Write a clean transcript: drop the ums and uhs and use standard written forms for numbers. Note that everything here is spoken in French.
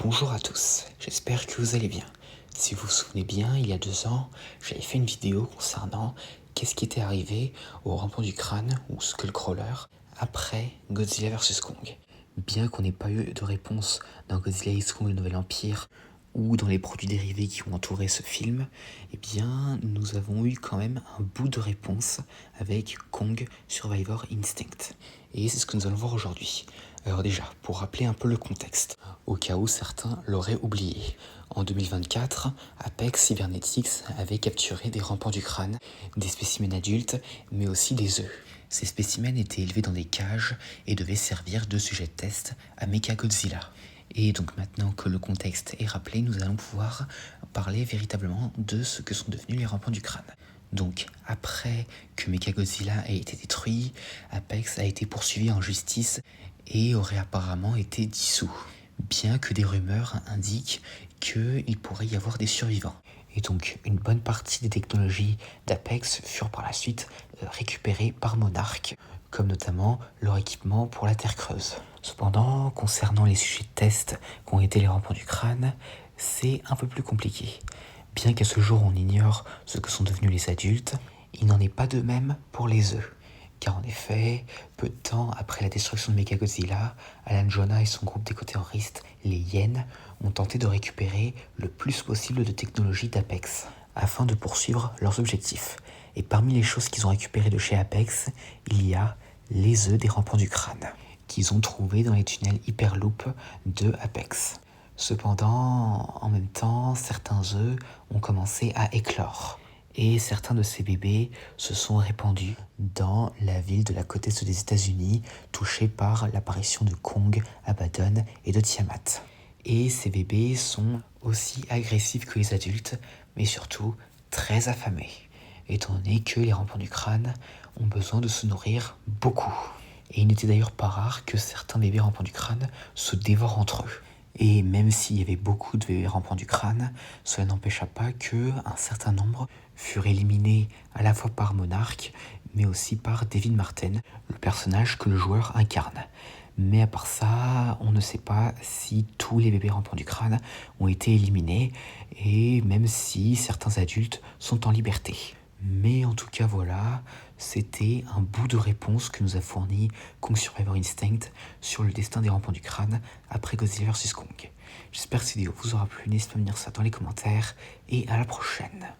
Bonjour à tous, j'espère que vous allez bien. Si vous vous souvenez bien, il y a 2 ans, j'avais fait une vidéo concernant qu'est-ce qui était arrivé au rampant du crâne ou Skullcrawler après Godzilla vs Kong. Bien qu'on n'ait pas eu de réponse dans Godzilla x Kong le Nouvel Empire ou dans les produits dérivés qui ont entouré ce film, eh bien nous avons eu quand même un bout de réponse avec Kong Survivor Instinct. Et c'est ce que nous allons voir aujourd'hui. Alors déjà, pour rappeler un peu le contexte, au cas où certains l'auraient oublié. En 2024, Apex Cybernetics avait capturé des rampants du crâne, des spécimens adultes, mais aussi des œufs. Ces spécimens étaient élevés dans des cages et devaient servir de sujet de test à Mechagodzilla. Et donc maintenant que le contexte est rappelé, nous allons pouvoir parler véritablement de ce que sont devenus les rampants du crâne. Donc, après que Mechagodzilla ait été détruit, Apex a été poursuivi en justice et aurait apparemment été dissous, bien que des rumeurs indiquent qu'il pourrait y avoir des survivants. Et donc, une bonne partie des technologies d'Apex furent par la suite récupérées par Monarch, comme notamment leur équipement pour la Terre creuse. Cependant, concernant les sujets de test qu'ont été les rampants du crâne, c'est un peu plus compliqué. Bien qu'à ce jour on ignore ce que sont devenus les adultes, il n'en est pas de même pour les œufs. Car en effet, peu de temps après la destruction de Mechagodzilla, Alan Jonah et son groupe d'éco-terroristes, les Hyènes, ont tenté de récupérer le plus possible de technologies d'Apex, afin de poursuivre leurs objectifs. Et parmi les choses qu'ils ont récupérées de chez Apex, il y a les œufs des rampants du crâne, qu'ils ont trouvés dans les tunnels Hyperloop de Apex. Cependant, en même temps, certains œufs ont commencé à éclore. Et certains de ces bébés se sont répandus dans la ville de la côte est des États-Unis, touchée par l'apparition de Kong, Abaddon et de Tiamat. Et ces bébés sont aussi agressifs que les adultes, mais surtout très affamés, étant donné que les rampants du crâne ont besoin de se nourrir beaucoup. Et il n'était d'ailleurs pas rare que certains bébés rampants du crâne se dévorent entre eux. Et même s'il y avait beaucoup de bébés rampants du crâne, cela n'empêcha pas qu'un certain nombre furent éliminés à la fois par Monarch, mais aussi par David Martin, le personnage que le joueur incarne. Mais à part ça, on ne sait pas si tous les bébés rampants du crâne ont été éliminés, et même si certains adultes sont en liberté. Mais en tout cas voilà, c'était un bout de réponse que nous a fourni Kong Survivor Instinct sur le destin des rampants du crâne après Godzilla vs Kong. J'espère que cette vidéo vous aura plu, n'hésitez pas à me dire ça dans les commentaires, et à la prochaine.